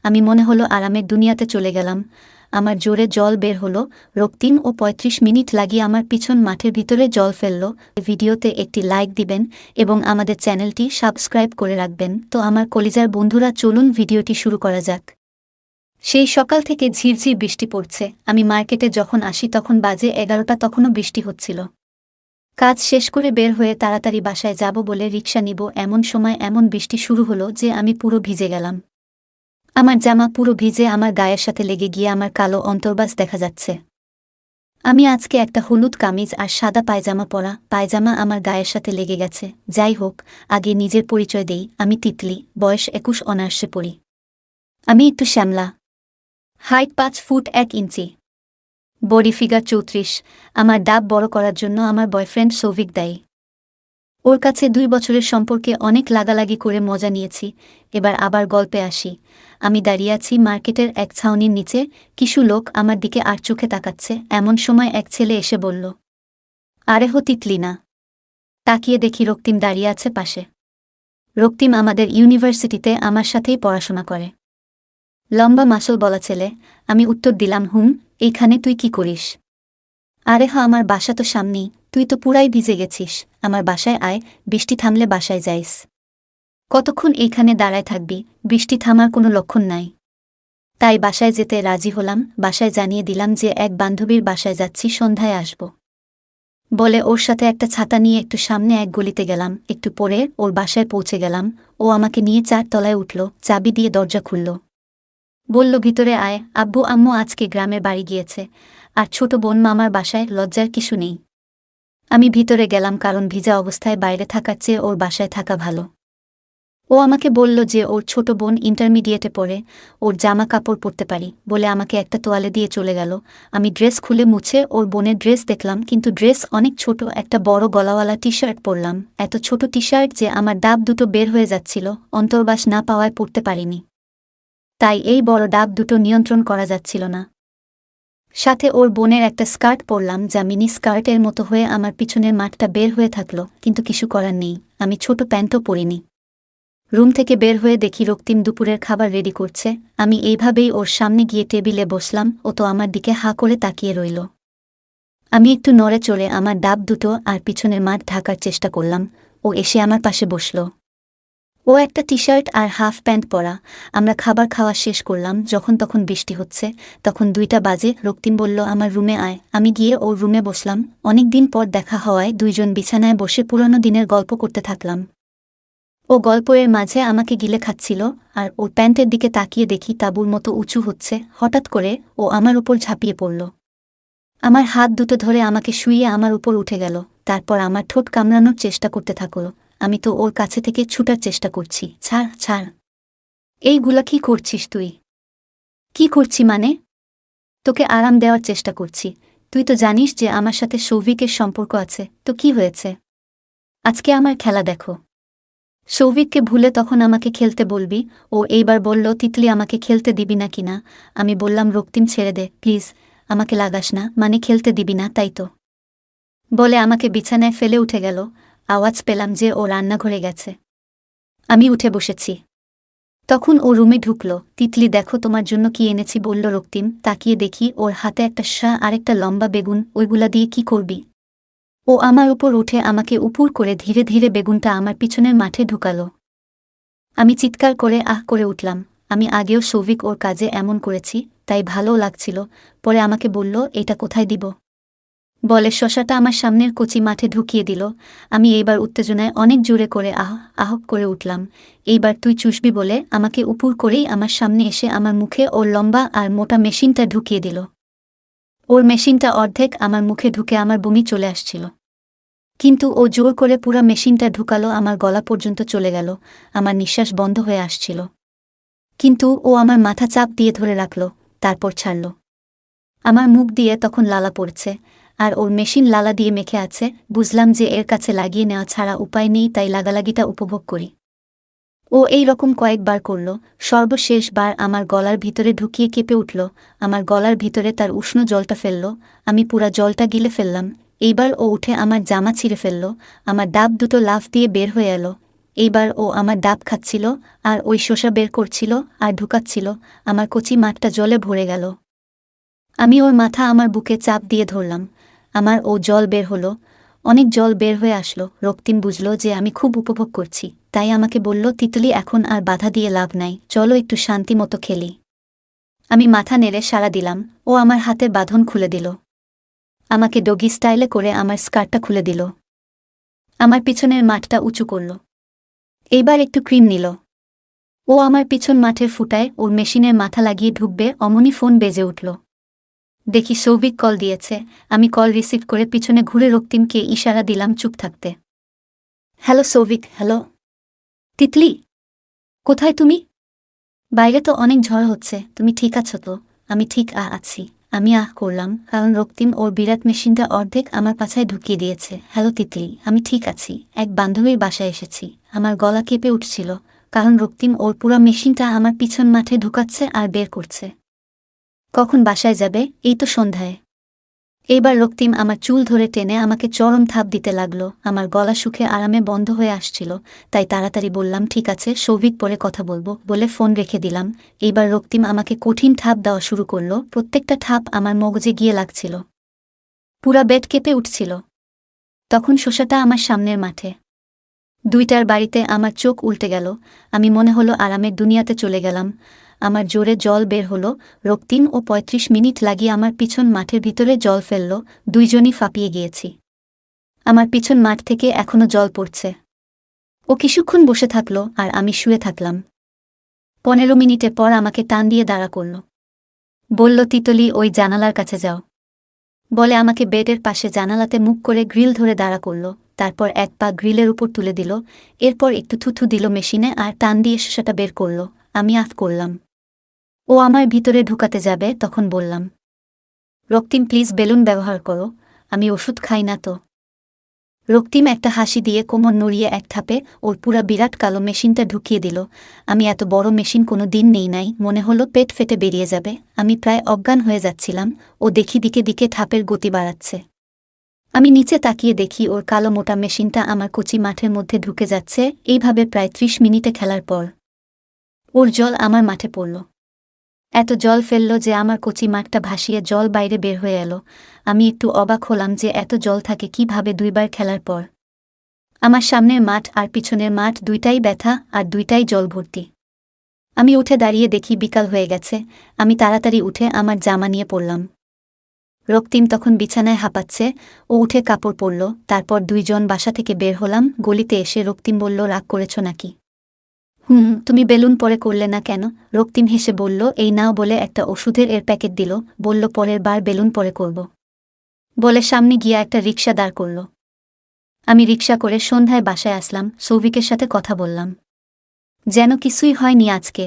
আমি মনে হলো আরামের দুনিয়াতে চলে গেলাম। আমার জোরে জল বের হলো। রক্তিম ও ৩৫ মিনিট লাগিয়ে আমার পিছন মাঠের ভিতরে জল ফেলল। ভিডিওতে একটি লাইক দিবেন এবং আমাদের চ্যানেলটি সাবস্ক্রাইব করে রাখবেন। তো আমার কলিজার বন্ধুরা, চলুন ভিডিওটি শুরু করা যাক। সেই সকাল থেকে ঝিরঝির বৃষ্টি পড়ছে। আমি মার্কেটে যখন আসি তখন বাজে ১১টা, তখনও বৃষ্টি হচ্ছিল। কাজ শেষ করে বের হয়ে তাড়াতাড়ি বাসায় যাব বলে রিকশা নিব, এমন সময় এমন বৃষ্টি শুরু হলো যে আমি পুরো ভিজে গেলাম। আমার জামা পুরো ভিজে আমার গায়ের সাথে লেগে গিয়ে আমার কালো অন্তর্বাস দেখা যাচ্ছে। আমি আজকে একটা হলুদ কামিজ আর সাদা পায়জামা পরা, পায়জামা আমার গায়ের সাথে লেগে গেছে। যাই হোক, আগে নিজের পরিচয় দেই। আমি তিতলি, বয়স ২১, অনার্সে পড়ি। আমি একটু শ্যামলা, হাইট ৫ ফুট ১ ইঞ্চি, বডি ফিগার ৩৪। আমার ডাব বড় করার জন্য আমার বয়ফ্রেন্ড সৌভিক দায়ী। ওর কাছে ২ বছরের সম্পর্কে অনেক লাগালাগি করে মজা নিয়েছি। এবার আবার গল্পে আসি। আমি দাঁড়িয়ে আছি মার্কেটের এক ছাউনির নিচে। কিছু লোক আমার দিকে আর চোখে তাকাচ্ছে। এমন সময় এক ছেলে এসে বলল, আরে হো তিতলি না? তাকিয়ে দেখি রক্তিম দাঁড়িয়ে আছে পাশে। রক্তিম আমাদের ইউনিভার্সিটিতে আমার সাথেই পড়াশোনা করে। লম্বা মাসল বলা ছেলে। আমি উত্তর দিলাম, এইখানে তুই কি করিস? আরে হা, আমার বাসা তো সামনেই, তুই তো পুরাই ভিজে গেছিস। আমার বাসায় আয়, বৃষ্টি থামলে বাসায় যাইস। কতক্ষণ এইখানে দাঁড়ায় থাকবি? বৃষ্টি থামার কোনো লক্ষণ নাই। তাই বাসায় যেতে রাজি হলাম। বাসায় জানিয়ে দিলাম যে এক বান্ধবীর বাসায় যাচ্ছি, সন্ধ্যায় আসব বলে ওর সাথে একটা ছাতা নিয়ে একটু সামনে এক গলিতে গেলাম। একটু পরে ওর বাসায় পৌঁছে গেলাম। ও আমাকে নিয়ে ৪ তলায় উঠল, চাবি দিয়ে দরজা খুলল। বলল, ভিতরে আয়, আব্বু আম্মু আজকে গ্রামের বাড়ি গিয়েছে, আর ছোট বোন মামার বাসায়, লজ্জার কিছু নেই। আমি ভিতরে গেলাম, কারণ ভিজা অবস্থায় বাইরে থাকার চেয়ে ওর বাসায় থাকা ভালো। ও আমাকে বলল যে ওর ছোট বোন ইন্টারমিডিয়েটে পড়ে, ওর জামা কাপড় পরতে পারি বলে আমাকে একটা তোয়ালে দিয়ে চলে গেল। আমি ড্রেস খুলে মুছে ওর বোনের ড্রেস দেখলাম, কিন্তু ড্রেস অনেক ছোট। একটা বড় গলাওয়ালা টি শার্ট পরলাম, এত ছোট টি শার্ট যে আমার ডাব দুটো বের হয়ে যাচ্ছিল। অন্তর্বাস না পাওয়ায় পরতে পারিনি, তাই এই বড় ডাব দুটো নিয়ন্ত্রণ করা যাচ্ছিল না। সাথে ওর বোনের একটা স্কার্ট পরলাম, যা মিনি স্কার্টের মতো হয়ে আমার পিছনের মাঠটা বের হয়ে থাকলো, কিন্তু কিছু করার নেই, আমি ছোট প্যান্টও পরিনি। রুম থেকে বের হয়ে দেখি রক্তিম দুপুরের খাবার রেডি করছে। আমি এইভাবেই ওর সামনে গিয়ে টেবিলে বসলাম। ও তো আমার দিকে হা করে তাকিয়ে রইল। আমি একটু নড়ে চড়ে আমার ডাব দুটো আর পিছনের মাঠ ঢাকার চেষ্টা করলাম। ও এসে আমার পাশে বসল। ও একটা টি শার্ট আর হাফ প্যান্ট পরা। আমরা খাবার খাওয়া শেষ করলাম। যখন তখন বৃষ্টি হচ্ছে, তখন ২টা বাজে। রক্তিম বলল, আমার রুমে আয়। আমি গিয়ে ওর রুমে বসলাম। অনেক দিন পর দেখা হওয়ায় দুইজন বিছানায় বসে পুরনো দিনের গল্প করতে থাকলাম। ও গল্পের মাঝে আমাকে গিলে খাচ্ছিল, আর ওর প্যান্টের দিকে তাকিয়ে দেখি তাঁবুর মতো উঁচু হচ্ছে। হঠাৎ করে ও আমার উপর ঝাঁপিয়ে পড়ল। আমার হাত দুটো ধরে আমাকে শুইয়ে আমার উপর উঠে গেল। তারপর আমার ঠোঁট কামড়ানোর চেষ্টা করতে থাকল। আমি তো ওর কাছে থেকে ছুটার চেষ্টা করছি। ছাড়, ছাড়। এইগুলা কি করছিস তুই? কি করছি মানে? তোকে আরাম দেওয়ার চেষ্টা করছি। তুই তো জানিস যে আমার সাথে সৌভিকের সম্পর্ক আছে। তো কি হয়েছে? আজকে আমার খেলা দেখো। সৌভিককে ভুলে তখন আমাকে খেলতে বলবি। ও এইবার বলল, তিতলি আমাকে খেলতে দিবি না কিনা? আমি বললাম, রক্তিম ছেড়ে দে প্লিজ, আমাকে লাগাস না। মানে খেলতে দিবি না, তাই তো? বলে আমাকে বিছানায় ফেলে উঠে গেল। আওয়াজ পেলাম যে ও রান্নাঘরে গেছে। আমি উঠে বসেছি। তখন ও রুমে ঢুকল। তিতলি দেখো তোমার জন্য কি এনেছি, বলল রক্তিম। তাকিয়ে দেখি ওর হাতে একটা আর একটা লম্বা বেগুন। ওইগুলা দিয়ে কি করবি? ও আমার উপর উঠে আমাকে উপুর করে ধীরে ধীরে বেগুনটা আমার পিছনের মাঠে ঢুকালো। আমি চিৎকার করে আহ করে উঠলাম। আমি আগেও সৌভিক ওর কাজে এমন করেছি, তাই ভালোও লাগছিল। পরে আমাকে বলল, এটা কোথায় দিব? বলে শশাটা আমার সামনের কচি মাঠে ঢুকিয়ে দিল। আমি এইবার উত্তেজনায় অনেক জোরে করে আহ করে উঠলাম। এইবার তুই চুষবি বলে আমাকে উপুর করেই আমার সামনে এসে আমার মুখে ওর লম্বা আর মোটা মেশিনটা ঢুকিয়ে দিল। ওর মেশিনটা অর্ধেক আমার মুখে ঢুকে আমার বমি চলে আসছিল। কিন্তু ও জোর করে পুরা মেশিনটা ঢুকালো, আমার গলা পর্যন্ত চলে গেল। আমার নিঃশ্বাস বন্ধ হয়ে আসছিল, কিন্তু ও আমার মাথা চাপ দিয়ে ধরে রাখল, তারপর ছাড়ল। আমার মুখ দিয়ে তখন লালা পড়ছে, আর ওর মেশিন লালা দিয়ে মেখে আছে। বুঝলাম যে এর কাছে লাগিয়ে নেওয়া ছাড়া উপায় নেই, তাই লাগালাগিটা উপভোগ করি। ও এই রকম কয়েকবার করল। সর্বশেষবার আমার গলার ভিতরে ঢুকিয়ে কেঁপে উঠল। আমার গলার ভিতরে তার উষ্ণ জলটা ফেলল। আমি পুরা জলটা গিলে ফেললাম। এইবার ও উঠে আমার জামা ছিঁড়ে ফেলল। আমার ডাব দুটো লাফ দিয়ে বের হয়ে এলো। এইবার ও আমার ডাব খাচ্ছিল আর ওই শসা বের করছিল আর ঢুকাচ্ছিল। আমার কচি মাঠটা জলে ভরে গেল। আমি ওর মাথা আমার বুকে চাপ দিয়ে ধরলাম। আমার ও জল বের হলো, অনেক জল বের হয়ে আসলো। রক্তিম বুঝল যে আমি খুব উপভোগ করছি, তাই আমাকে বলল, তিতলি এখন আর বাধা দিয়ে লাভ নাই, চলো একটু শান্তি মতো খেলি। আমি মাথা নেড়ে সাড়া দিলাম। ও আমার হাতের বাঁধন খুলে দিল, আমাকে ডগি স্টাইলে করে আমার স্কার্টটা খুলে দিল, আমার পিছনের মাঠটা উঁচু করল। এইবার একটু ক্রিম নিল। ও আমার পিছন মাঠের ফুটায় ওর মেশিনের মাথা লাগিয়ে ঢুকবে অমনি ফোন বেজে উঠল। দেখি সৌভিক কল দিয়েছে। আমি কল রিসিভ করে পিছনে ঘুরে রক্তিমকে ইশারা দিলাম চুপ থাকতে। হ্যালো সৌভিক। হ্যালো তিতলি, কোথায় তুমি? বাইরে তো অনেক ঝড় হচ্ছে, তুমি ঠিক আছো তো? আমি ঠিক আছি। আমি করলাম, কারণ রক্তিম ওর বিরাট মেশিনটা অর্ধেক আমার পাছায় ঢুকিয়ে দিয়েছে। হ্যালো তিতলি, আমি ঠিক আছি। এক বান্ধবীর বাসায় এসেছি। আমার গলা কেঁপে উঠছিল, কারণ রক্তিম ওর পুরো মেশিনটা আমার পিছন মাঠে ঢুকাচ্ছে আর বের করছে। কখন বাসায় যাবে? এই তো সন্ধ্যায়। এইবার রক্তিম আমার চুল ধরে টেনে আমাকে চরম থাপ দিতে লাগলো। আমার গলা শুকে আরামে বন্ধ হয়ে আসছিল, তাই তাড়াতাড়ি বললাম, ঠিক আছে সৌভিক, পরে কথা বলবো, বলে ফোন রেখে দিলাম। এইবার রক্তিম আমাকে কঠিন ঠাপ দেওয়া শুরু করলো। প্রত্যেকটা ঠাপ আমার মগজে গিয়ে লাগছিল, পুরা বেড কেঁপে উঠছিল। তখন শসাটা আমার সামনের মাঠে। দুইটার বাড়িতে আমার চোখ উল্টে গেল। আমি মনে হলো আরামের দুনিয়াতে চলে গেলাম। আমার জোরে জল বের হলো। রক্তিম ও ৩৫ মিনিট লাগিয়ে আমার পিছন মাঠের ভিতরে জল ফেলল। দুইজনই ফাঁপিয়ে গিয়েছি। আমার পিছন মাঠ থেকে এখনো জল পড়ছে। ও কিছুক্ষণ বসে থাকল আর আমি শুয়ে থাকলাম। ১৫ মিনিটে পর আমাকে টান দিয়ে দাঁড়া করল। বলল, তিতলি, ওই জানালার কাছে যাও। বলে আমাকে বেডের পাশে জানালাতে মুখ করে গ্রিল ধরে দাঁড়া করল। তারপর এক পা গ্রিলের উপর তুলে দিল। এরপর একটু থুথু দিল মেশিনে আর টান দিয়ে শসাটা বের করল। আমি করলাম। ও আমার ভিতরে ঢুকাতে যাবে, তখন বললাম, রক্তিম প্লিজ বেলুন ব্যবহার করো, আমি ওষুধ খাই না তো। রক্তিম একটা হাসি দিয়ে কোমর নড়িয়ে এক ধাপে ওর পুরা বিরাট কালো মেশিনটা ঢুকিয়ে দিল। আমি এত বড় মেশিন কোনো দিন নেই নাই, মনে হলো পেট ফেটে বেরিয়ে যাবে। আমি প্রায় অজ্ঞান হয়ে যাচ্ছিলাম। ও দেখি দিকে দিকে ধাপের গতি বাড়াচ্ছে। আমি নিচে তাকিয়ে দেখি ওর কালো মোটা মেশিনটা আমার কচি মাঠের মধ্যে ঢুকে যাচ্ছে। এইভাবে প্রায় ৩০ মিনিটে খেলার পর ওর জল আমার মাঠে পড়ল। এত জল ফেলল যে আমার কচি মাঠটা ভাসিয়ে জল বাইরে বের হয়ে এলো। আমি একটু অবাক হলাম যে এত জল থাকে কিভাবে দুইবার খেলার পর। আমার সামনের মাঠ আর পিছনের মাঠ দুইটাই ব্যথা আর দুইটাই জল ভর্তি। আমি উঠে দাঁড়িয়ে দেখি বিকাল হয়ে গেছে। আমি তাড়াতাড়ি উঠে আমার জামা নিয়ে পড়লাম। রক্তিম তখন বিছানায় হাঁপাচ্ছে। ও উঠে কাপড় পরল। তারপর দুইজন বাসা থেকে বের হলাম। গলিতে এসে রক্তিম বলল, রাগ করেছ নাকি? তুমি বেলুন পরে করলে না কেন? রক্তিম হেসে বলল, এই নাও, বলে একটা ওষুধের প্যাকেট দিল। বলল, পরের বার বেলুন পরে করব। বলে সামনে গিয়া একটা রিকশা দাঁড় করল। আমি রিকশা করে সন্ধ্যায় বাসায় আসলাম। সৌভিকের সাথে কথা বললাম, যেন কিছুই হয়নি আজকে।